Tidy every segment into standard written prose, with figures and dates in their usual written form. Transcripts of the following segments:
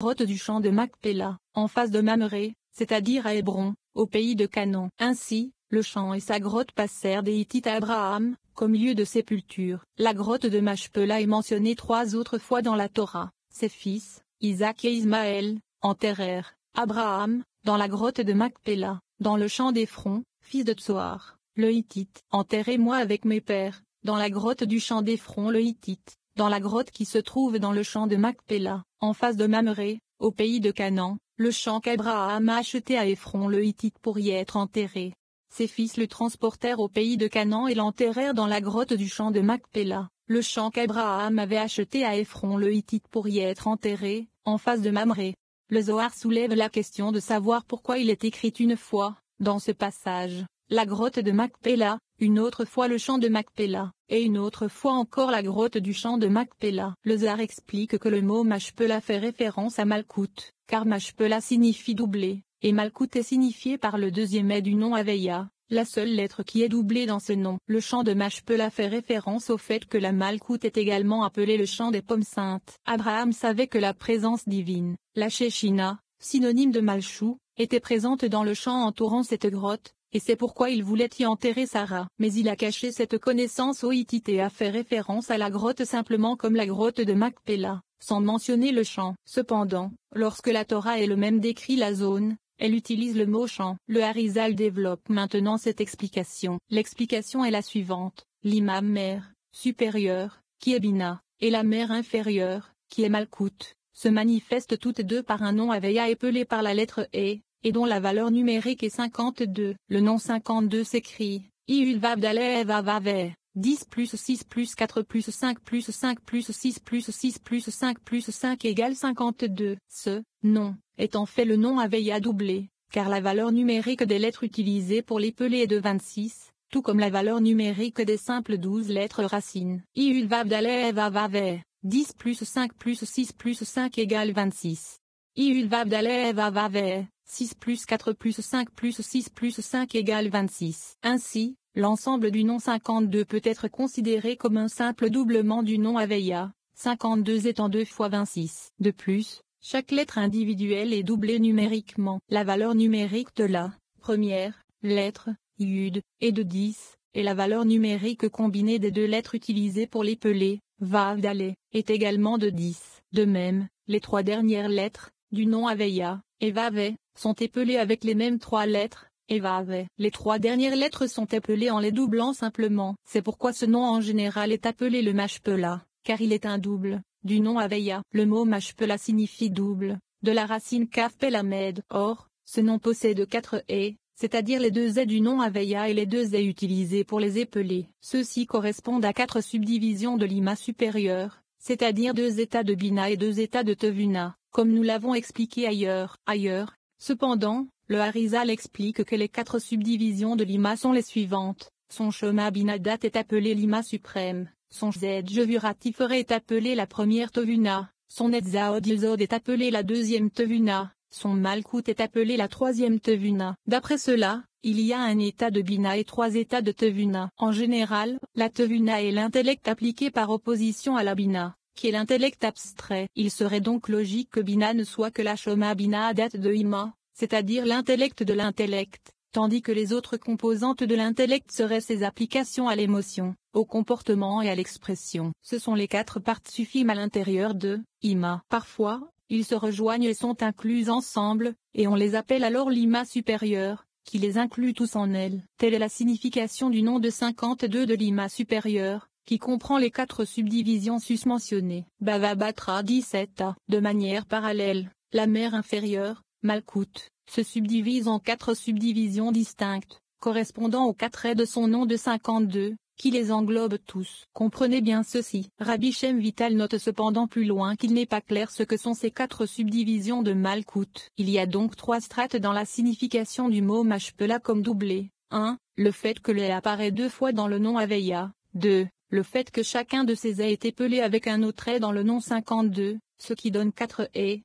grotte du champ de Macpéla, en face de Mamré, c'est-à-dire à Hébron, au pays de Canaan. Ainsi, le champ et sa grotte passèrent des Hittites à Abraham, comme lieu de sépulture. La grotte de Machpéla est mentionnée 3 autres fois dans la Torah. Ses fils, Isaac et Ismaël, enterrèrent Abraham, dans la grotte de Macpéla, dans le champ d'Éphron, fils de Tsoar, le Hittite. Enterrez-moi avec mes pères, dans la grotte du champ d'Éphron le Hittite, dans la grotte qui se trouve dans le champ de Macpéla, en face de Mamré, au pays de Canaan, le champ qu'Abraham a acheté à Éphron le Hittite pour y être enterré. Ses fils le transportèrent au pays de Canaan et l'enterrèrent dans la grotte du champ de Macpéla, le champ qu'Abraham avait acheté à Éphron le Hittite pour y être enterré, en face de Mamré. Le Zohar soulève la question de savoir pourquoi il est écrit une fois, dans ce passage, la grotte de Macpéla, une autre fois le champ de Macpéla, et une autre fois encore la grotte du champ de Macpéla. Le Zohar explique que le mot Machpéla fait référence à Malkout, car Machpéla signifie doublé, et Malkout est signifié par le deuxième du nom Aveya, la seule lettre qui est doublée dans ce nom. Le champ de Machpéla fait référence au fait que la Malkout est également appelée le champ des pommes saintes. Abraham savait que la présence divine, la Shechina, synonyme de Malchou, était présente dans le champ entourant cette grotte, et c'est pourquoi il voulait y enterrer Sarah. Mais il a caché cette connaissance aux Hittites et a fait référence à la grotte simplement comme la grotte de Macpéla, sans mentionner le champ. Cependant, lorsque la Torah elle-même décrit la zone, elle utilise le mot champ. Le Harizal développe maintenant cette explication. L'explication est la suivante. L'imam mère supérieure, qui est Bina, et la mère inférieure, qui est Malkout, se manifestent toutes deux par un nom Aveya épelé par la lettre E, et dont la valeur numérique est 52. Le nom 52 s'écrit Iul Vav Daleh Vav 10 plus 6 plus 4 plus 5 plus 5 plus 6 plus 6 plus 5 plus 5 égale 52. Ce nom est en fait le nom Aveya doublé, car la valeur numérique des lettres utilisées pour l'épeler est de 26, tout comme la valeur numérique des simples 12 lettres racines. Iul Vav Daleh Vav 10 plus 5 plus 6 plus 5 égale 26. Iul Vav Daleh Vav 6 plus 4 plus 5 plus 6 plus 5 égale 26. Ainsi, l'ensemble du nom 52 peut être considéré comme un simple doublement du nom Aveya, 52 étant 2 fois 26. De plus, chaque lettre individuelle est doublée numériquement. La valeur numérique de la première lettre, Yud, est de 10, et la valeur numérique combinée des deux lettres utilisées pour l'épeler, Vav Daleh, est également de 10. De même, les 3 dernières lettres du nom Aveya, et Vav, sont épelées avec les mêmes 3 lettres, et Vav. Les 3 dernières lettres sont épelées en les doublant simplement. C'est pourquoi ce nom en général est appelé le Machpéla, car il est un double du nom Aveya. Le mot Machpéla signifie double, de la racine Kaf Pelamed. Or, ce nom possède 4 E, c'est-à-dire les 2 E du nom Aveya et les 2 E utilisés pour les épeler. Ceux-ci correspondent à 4 subdivisions de l'Ima supérieur, c'est-à-dire 2 états de Bina et 2 états de Tevuna, comme nous l'avons expliqué ailleurs. Cependant, le Harizal explique que les 4 subdivisions de l'Ima sont les suivantes. Son Shema Binadat est appelé l'Ima suprême, son Zedjevuratifere est appelé la première Tevuna, son Etzaod Yezod est appelé la deuxième Tevuna, son Malkout est appelé la troisième Tevuna. D'après cela, il y a un état de Bina et 3 états de Tevuna. En général, la Tevuna est l'intellect appliqué par opposition à la Bina, qui est l'intellect abstrait. Il serait donc logique que Bina ne soit que la Shoma Bina Adat de Ima, c'est-à-dire l'intellect de l'intellect, tandis que les autres composantes de l'intellect seraient ses applications à l'émotion, au comportement et à l'expression. Ce sont les 4 parts-suffim à l'intérieur de Ima. Parfois, ils se rejoignent et sont inclus ensemble, et on les appelle alors l'Ima supérieure, qui les inclut tous en elle. Telle est la signification du nom de 52 de l'Ima supérieure, qui comprend les 4 subdivisions susmentionnées. Bava Batra 17a. De manière parallèle, la mère inférieure, Malkout, se subdivise en 4 subdivisions distinctes, correspondant aux 4 aides de son nom de 52, qui les englobe tous. Comprenez bien ceci. Rabbi Shem Vital note cependant plus loin qu'il n'est pas clair ce que sont ces 4 subdivisions de Malkout. Il y a donc 3 strates dans la signification du mot Machpéla comme doublé. 1. Le fait que le apparaît 2 fois dans le nom Aveya. 2. Le fait que chacun de ces est épelé avec un autre est dans le nom 52, ce qui donne 4 et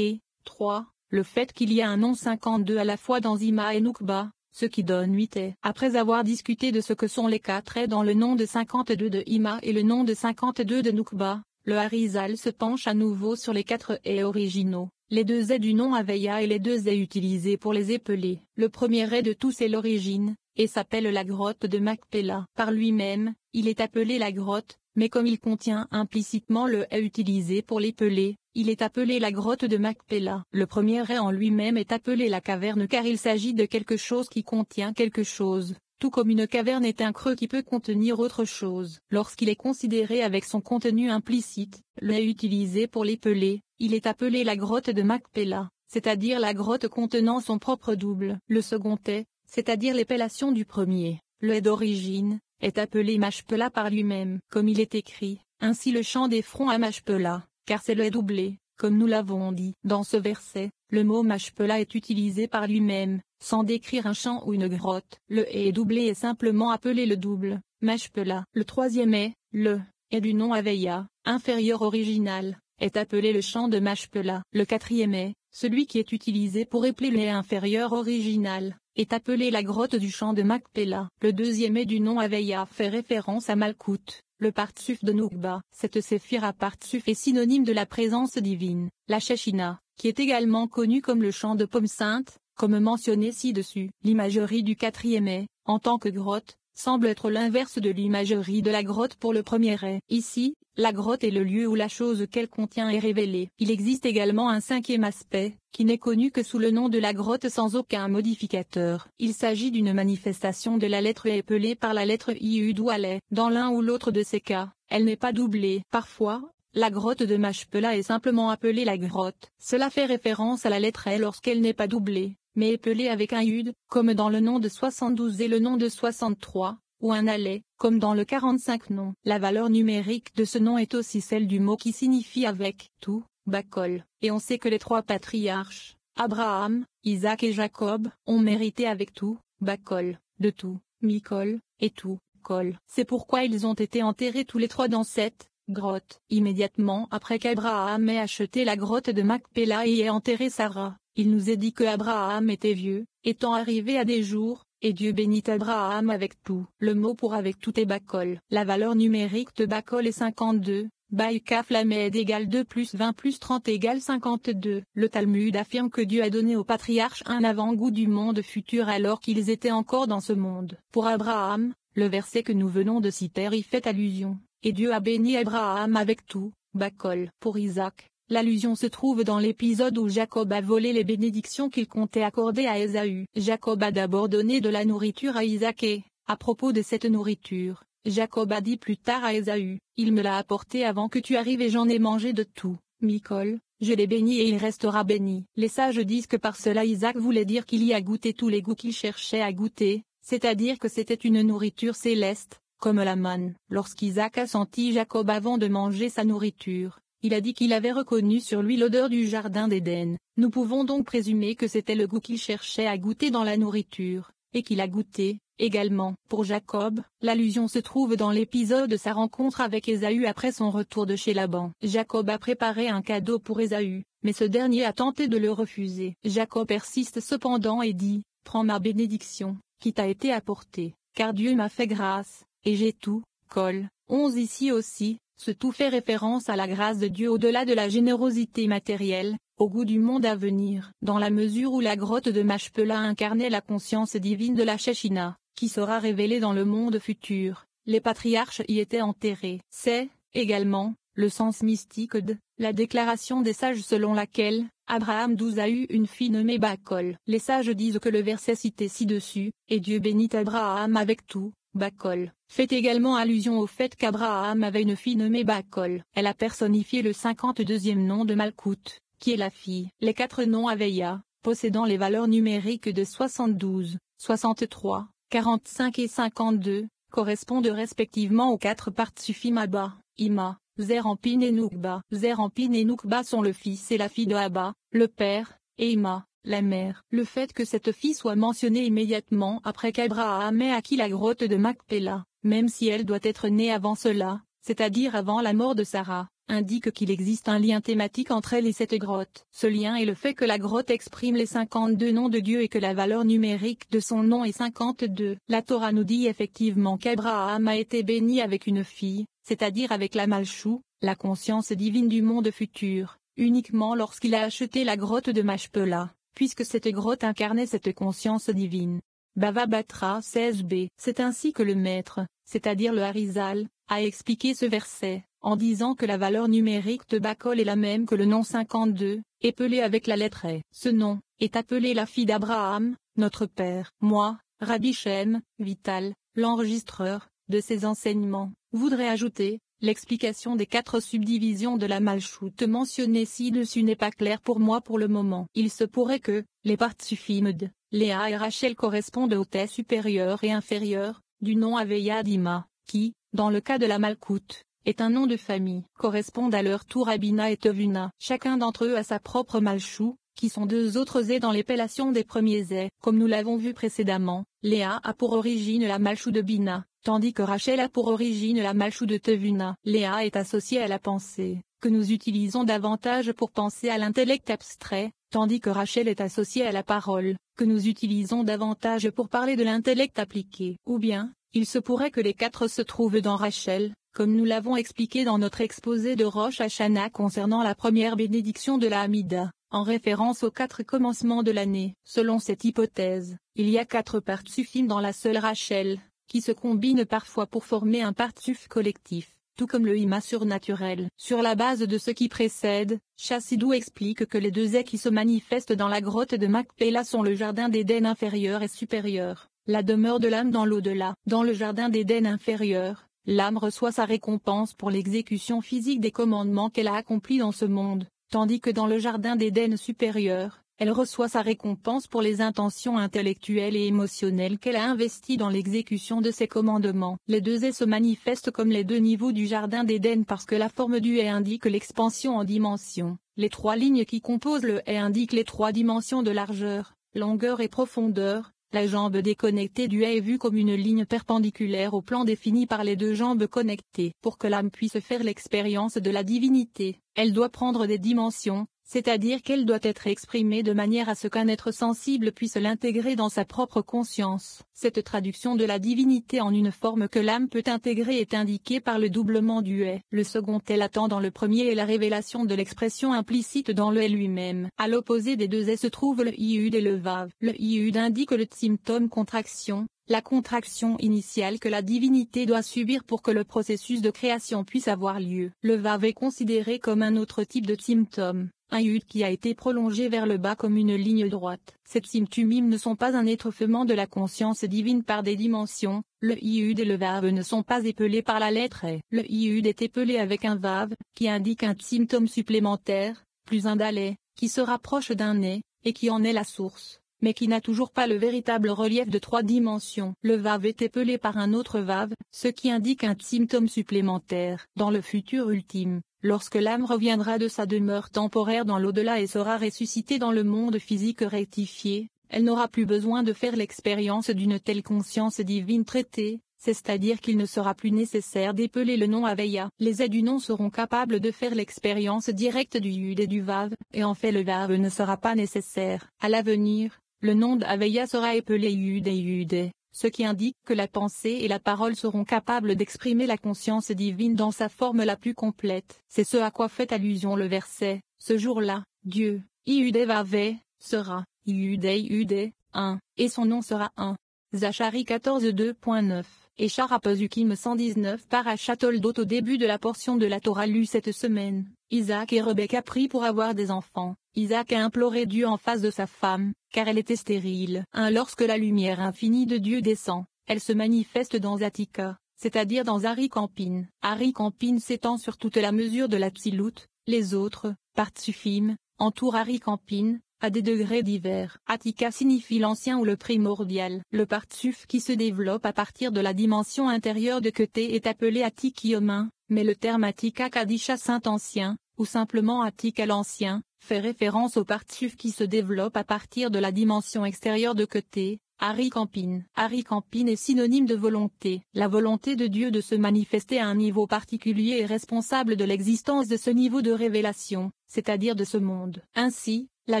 3. Le fait qu'il y a un nom 52 à la fois dans Ima et Nukba, ce qui donne 8 et. Après avoir discuté de ce que sont les 4 et dans le nom de 52 de Ima et le nom de 52 de Nukba, le Harizal se penche à nouveau sur les 4 et originaux. les deux est du nom Aveya et les deux est utilisés pour les épeler. Le premier est de tous est l'origine, et s'appelle la grotte de Machpelah. Par lui-même, il est appelé la grotte, mais comme il contient implicitement le est utilisé pour l'épeler, il est appelé la grotte de Machpelah. Le premier est en lui-même est appelé la caverne car il s'agit de quelque chose qui contient quelque chose. Tout comme une caverne est un creux qui peut contenir autre chose. Lorsqu'il est considéré avec son contenu implicite, le est utilisé pour l'épeler, il est appelé la grotte de Machpelah, c'est-à-dire la grotte contenant son propre double. Le second est, c'est-à-dire l'épellation du premier, le est d'origine, est appelé Machpelah par lui-même. Comme il est écrit, ainsi le chant des fronts à Machpelah, car c'est le est doublé, comme nous l'avons dit. Dans ce verset, le mot Machpelah est utilisé par lui-même, sans décrire un champ ou une grotte. Le est doublé est simplement appelé le double, Machpelah. Le troisième est, le, est du nom Aveya, inférieur original, est appelé le champ de Machpelah. Le quatrième est, celui qui est utilisé pour épeler le est inférieur original, est appelé la grotte du champ de Machpelah. Le deuxième est du nom Aveya fait référence à Malkout, le Partsuf de Noukba. Cette séphira Partsuf est synonyme de la présence divine. La Shechina, qui est également connue comme le champ de Pomme Sainte, comme mentionné ci-dessus. L'imagerie du quatrième est, en tant que grotte, semble être l'inverse de l'imagerie de la grotte pour le premier est. Ici, la grotte est le lieu où la chose qu'elle contient est révélée. Il existe également un cinquième aspect, qui n'est connu que sous le nom de la grotte sans aucun modificateur. Il s'agit d'une manifestation de la lettre E épelée par la lettre Iud ou Alais. Dans l'un ou l'autre de ces cas, elle n'est pas doublée. Parfois, la grotte de Machpelah est simplement appelée la grotte. Cela fait référence à la lettre E lorsqu'elle n'est pas doublée, mais épelée avec un Iud, comme dans le nom de 72 et le nom de 63, ou un Alais, comme dans le 45 nom. La valeur numérique de ce nom est aussi celle du mot qui signifie avec tout, Bakol, et on sait que les trois patriarches, Abraham, Isaac et Jacob, ont mérité avec tout, Bakol, de tout, Mikol, et tout, Kol. C'est pourquoi ils ont été enterrés tous les trois dans cette grotte. Immédiatement après qu'Abraham ait acheté la grotte de Machpelah et ait enterré Sarah, il nous est dit que Abraham était vieux, étant arrivé à des jours, et Dieu bénit Abraham avec tout. Le mot pour avec tout est Bakol. La valeur numérique de Bakol est 52, Baïkaf Lamed égale 2 plus 20 plus 30 égale 52. Le Talmud affirme que Dieu a donné aux patriarches un avant-goût du monde futur alors qu'ils étaient encore dans ce monde. Pour Abraham, le verset que nous venons de citer y fait allusion. Et Dieu a béni Abraham avec tout, Bakol. Pour Isaac, l'allusion se trouve dans l'épisode où Jacob a volé les bénédictions qu'il comptait accorder à Ésaü. Jacob a d'abord donné de la nourriture à Isaac et, à propos de cette nourriture, Jacob a dit plus tard à Ésaü, il me l'a apporté avant que tu arrives et j'en ai mangé de tout. Mikol, je l'ai béni et il restera béni. Les sages disent que par cela Isaac voulait dire qu'il y a goûté tous les goûts qu'il cherchait à goûter, c'est-à-dire que c'était une nourriture céleste, comme la manne. Lorsqu'Isaac a senti Jacob avant de manger sa nourriture, il a dit qu'il avait reconnu sur lui l'odeur du jardin d'Éden. Nous pouvons donc présumer que c'était le goût qu'il cherchait à goûter dans la nourriture, et qu'il a goûté, également. Pour Jacob, l'allusion se trouve dans l'épisode de sa rencontre avec Ésaü après son retour de chez Laban. Jacob a préparé un cadeau pour Ésaü, mais ce dernier a tenté de le refuser. Jacob persiste cependant et dit, « Prends ma bénédiction, qui t'a été apportée, car Dieu m'a fait grâce, et j'ai tout. » Kol, 11 Ici aussi, ce tout fait référence à la grâce de Dieu au-delà de la générosité matérielle, au goût du monde à venir. Dans la mesure où la grotte de Machpelah incarnait la conscience divine de la Shechina, qui sera révélée dans le monde futur, les patriarches y étaient enterrés. C'est, également, le sens mystique de la déclaration des sages selon laquelle Abraham a eu une fille nommée Bakol. Les sages disent que le verset cité ci-dessus, et Dieu bénit Abraham avec tout, Bakol, fait également allusion au fait qu'Abraham avait une fille nommée Bakol. Elle a personnifié le 52e nom de Malkout, qui est la fille. Les quatre noms Aveya, possédant les valeurs numériques de 72, 63, 45 et 52, correspondent respectivement aux quatre partsufim Abba, Ima, Zerampin et Noukba. Zerampin et Noukba sont le fils et la fille de Abba, le père, et Ima, la mère. Le fait que cette fille soit mentionnée immédiatement après qu'Abraham ait acquis la grotte de Machpelah, même si elle doit être née avant cela, c'est-à-dire avant la mort de Sarah, indique qu'il existe un lien thématique entre elle et cette grotte. Ce lien est le fait que la grotte exprime les 52 noms de Dieu et que la valeur numérique de son nom est 52. La Torah nous dit effectivement qu'Abraham a été béni avec une fille, c'est-à-dire avec la Malchou, la conscience divine du monde futur, uniquement lorsqu'il a acheté la grotte de Machpelah, puisque cette grotte incarnait cette conscience divine. Bava Batra 16b. C'est ainsi que le maître, c'est-à-dire le Harizal, a expliqué ce verset, en disant que la valeur numérique de Bakol est la même que le nom 52, épelé avec la lettre E. Ce nom est appelé la fille d'Abraham, notre père. Moi, Rabbi Shem Vital, l'enregistreur de ces enseignements, voudrais ajouter, l'explication des 4 subdivisions de la Malchoute mentionnée ci-dessus n'est pas claire pour moi pour le moment. Il se pourrait que, les partsufim de Léa et Rachel correspondent au thé supérieur et inférieur, du nom Aveya Dima, qui, dans le cas de la Malkout, est un nom de famille. Correspondent à leur tour Abina et Tevuna. Chacun d'entre eux a sa propre Malchou, qui sont 2 autres ais dans l'épellation des premiers ais. Comme nous l'avons vu précédemment, Léa a pour origine la Malchou de Bina, tandis que Rachel a pour origine la Malchou de Tevuna. Léa est associée à la pensée, que nous utilisons davantage pour penser à l'intellect abstrait, tandis que Rachel est associée à la parole, que nous utilisons davantage pour parler de l'intellect appliqué. Ou bien, il se pourrait que les 4 se trouvent dans Rachel, comme nous l'avons expliqué dans notre exposé de Rosh Hashanah concernant la première bénédiction de la Hamida, en référence aux 4 commencements de l'année. Selon cette hypothèse, il y a 4 partsufim dans la seule Rachel, qui se combinent parfois pour former un partsuf collectif, tout comme le Hima surnaturel. Sur la base de ce qui précède, Chassidou explique que les 2 ais qui se manifestent dans la grotte de Machpelah sont le jardin d'Éden inférieur et supérieur, la demeure de l'âme dans l'au-delà. Dans le jardin d'Éden inférieur, l'âme reçoit sa récompense pour l'exécution physique des commandements qu'elle a accomplis dans ce monde, tandis que dans le jardin d'Éden supérieur, elle reçoit sa récompense pour les intentions intellectuelles et émotionnelles qu'elle a investies dans l'exécution de ses commandements. Les 2 ais se manifestent comme les 2 niveaux du jardin d'Éden parce que la forme du ais indique l'expansion en dimensions. Les 3 lignes qui composent le ais indiquent les 3 dimensions de largeur, longueur et profondeur. La jambe déconnectée du ais est vue comme une ligne perpendiculaire au plan défini par les 2 jambes connectées. Pour que l'âme puisse faire l'expérience de la divinité, elle doit prendre des dimensions, c'est-à-dire qu'elle doit être exprimée de manière à ce qu'un être sensible puisse l'intégrer dans sa propre conscience. Cette traduction de la divinité en une forme que l'âme peut intégrer est indiquée par le doublement du ais. Le second est latent dans le premier et la révélation de l'expression implicite dans le ais lui-même. À l'opposé des 2 ais se trouve le iud et le vav. Le iud indique le symptôme contraction, la contraction initiale que la divinité doit subir pour que le processus de création puisse avoir lieu. Le vav est considéré comme un autre type de symptôme, un yud qui a été prolongé vers le bas comme une ligne droite. Ces symptumim ne sont pas un étouffement de la conscience divine par des dimensions, le iud et le vav ne sont pas épelés par la lettre E. Le iud est épelé avec un vav, qui indique un symptôme supplémentaire, plus un dalet, qui se rapproche d'un nez, et qui en est la source, mais qui n'a toujours pas le véritable relief de 3 dimensions. Le vav est épelé par un autre vav, ce qui indique un symptôme supplémentaire. Dans le futur ultime, lorsque l'âme reviendra de sa demeure temporaire dans l'au-delà et sera ressuscitée dans le monde physique rectifié, elle n'aura plus besoin de faire l'expérience d'une telle conscience divine traitée, c'est-à-dire qu'il ne sera plus nécessaire d'épeler le nom Aveya. Les ais du nom seront capables de faire l'expérience directe du yud et du vav, et en fait le vav ne sera pas nécessaire. À l'avenir, le nom d'Aveya sera épelé yud et yudé, ce qui indique que la pensée et la parole seront capables d'exprimer la conscience divine dans sa forme la plus complète. C'est ce à quoi fait allusion le verset. Ce jour-là, Dieu, Iudé Vavé, sera, Iudé, 1, et son nom sera 1. Zacharie 14:2.9. Et Sharapazukim 119 Parachatoldot au début de la portion de la Torah lue cette semaine. Isaac et Rebecca prient pour avoir des enfants. Isaac a imploré Dieu en face de sa femme, car elle était stérile. Lorsque la lumière infinie de Dieu descend, elle se manifeste dans Attika, c'est-à-dire dans Ari-Campine. Ari-Campine s'étend sur toute la mesure de la Tsilut. Les autres, Partsufim, entourent Ari-Campine, à des degrés divers. Attika signifie l'ancien ou le primordial. Le partsuf qui se développe à partir de la dimension intérieure de Keté est appelé Attikiomin, mais le terme Attika Kadisha Saint-Ancien, ou simplement Attika l'Ancien, fait référence au partsuf qui se développe à partir de la dimension extérieure de Keté. Ari-Campine. Ari-Campine est synonyme de volonté. La volonté de Dieu de se manifester à un niveau particulier est responsable de l'existence de ce niveau de révélation, c'est-à-dire de ce monde. Ainsi, la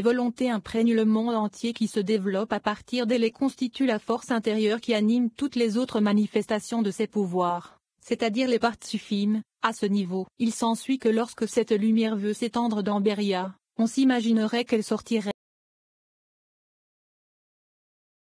volonté imprègne le monde entier qui se développe à partir d'elle et constitue la force intérieure qui anime toutes les autres manifestations de ses pouvoirs, c'est-à-dire les partsufim, À ce niveau, il s'ensuit que lorsque cette lumière veut s'étendre dans Beria, on s'imaginerait qu'elle sortirait